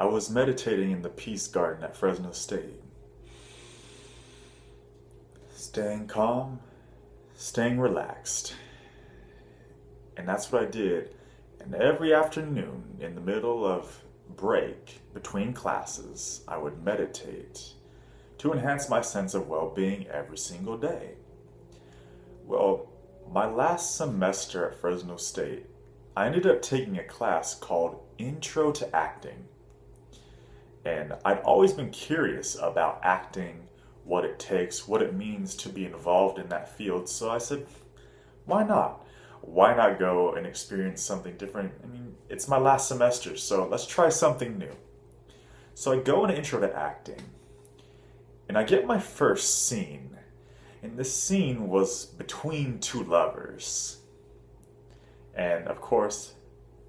I was meditating in the Peace Garden at Fresno State, staying calm, staying relaxed. And that's what I did. And every afternoon, in the middle of break between classes, I would meditate to enhance my sense of well being every single day. Well, my last semester at Fresno State, I ended up taking a class called Intro to Acting. And I'd always been curious about acting, what it takes, what it means to be involved in that field. So I said, why not? Why not go and experience something different? I mean, it's my last semester, so let's try something new. So I go into Intro to Acting, and I get my first scene. And this scene was between two lovers. And of course,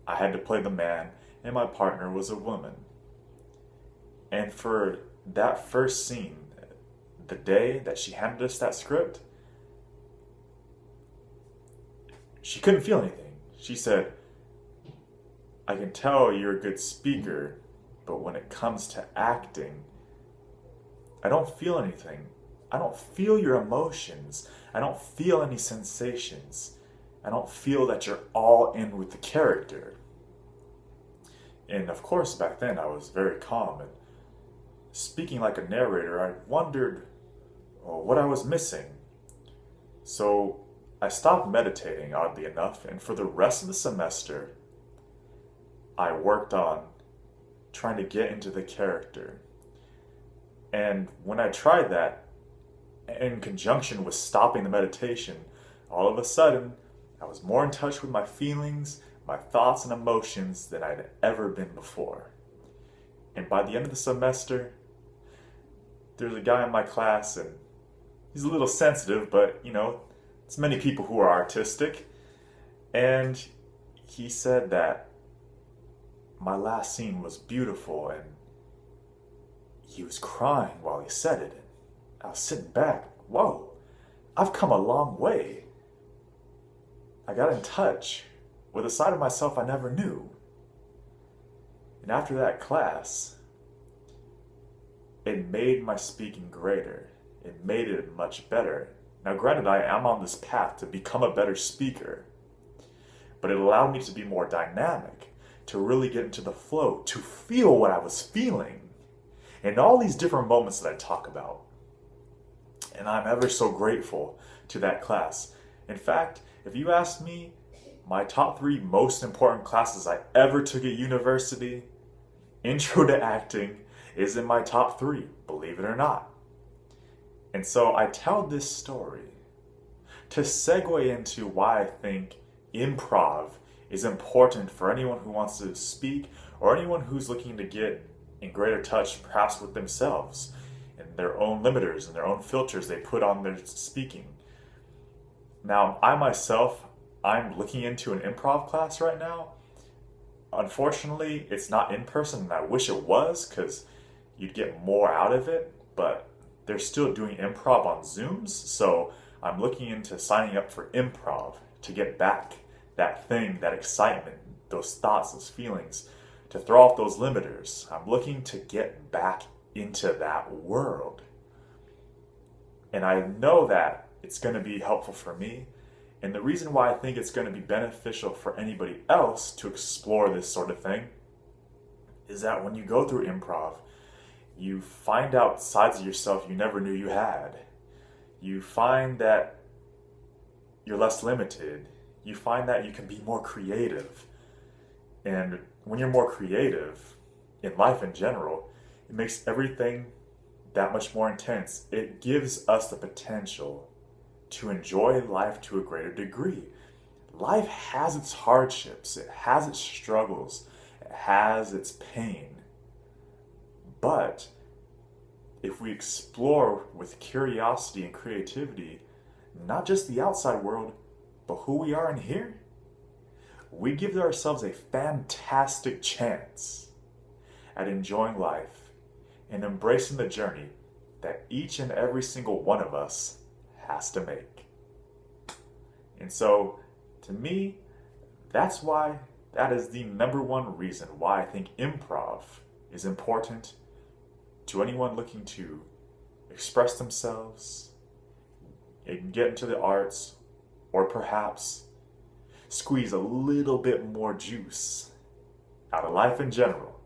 I had to play the man, and my partner was a woman. And for that first scene, the day that she handed us that script, she couldn't feel anything. She said, I can tell you're a good speaker, but when it comes to acting, I don't feel anything. I don't feel your emotions. I don't feel any sensations. I don't feel that you're all in with the character. And of course, back then I was very calm and speaking like a narrator. I wondered what I was missing. So I stopped meditating, oddly enough, and for the rest of the semester, I worked on trying to get into the character. And when I tried that, in conjunction with stopping the meditation, all of a sudden, I was more in touch with my feelings, my thoughts, and emotions than I'd ever been before. And by the end of the semester, there's a guy in my class, and he's a little sensitive, but it's many people who are artistic. And he said that my last scene was beautiful, and he was crying while he said it. I was sitting back, whoa, I've come a long way. I got in touch with a side of myself I never knew. And after that class, it made my speaking greater. It made it much better. Now granted, I am on this path to become a better speaker, but it allowed me to be more dynamic, to really get into the flow, to feel what I was feeling, and all these different moments that I talk about. And I'm ever so grateful to that class. In fact, if you ask me, my top 3 most important classes I ever took at university, Intro to Acting is in my top 3, believe it or not. And so I tell this story to segue into why I think improv is important for anyone who wants to speak or anyone who's looking to get in greater touch perhaps with themselves and their own limiters and their own filters they put on their speaking. Now, I myself, I'm looking into an improv class right now. Unfortunately, it's not in person, and I wish it was because you'd get more out of it, but they're still doing improv on Zooms, so I'm looking into signing up for improv to get back that thing, that excitement, those thoughts, those feelings, to throw off those limiters. I'm looking to get back into that world. And I know that it's going to be helpful for me. And the reason why I think it's going to be beneficial for anybody else to explore this sort of thing is that when you go through improv, you find out sides of yourself you never knew you had. You find that you're less limited. You find that you can be more creative. And when you're more creative in life in general, it makes everything that much more intense. It gives us the potential to enjoy life to a greater degree. Life has its hardships, it has its struggles, it has its pain. But if we explore with curiosity and creativity, not just the outside world, but who we are in here, we give ourselves a fantastic chance at enjoying life and embracing the journey that each and every single one of us has to make. And so, to me, that's why that is the number one reason why I think improv is important to anyone looking to express themselves and get into the arts, or perhaps squeeze a little bit more juice out of life in general.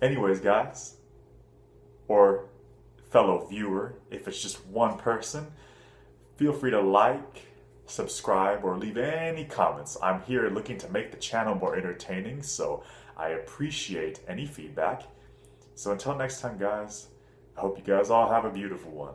Anyways, guys, or fellow viewer, if it's just one person, feel free to like, subscribe, or leave any comments. I'm here looking to make the channel more entertaining, so I appreciate any feedback. So until next time, guys, I hope you guys all have a beautiful one.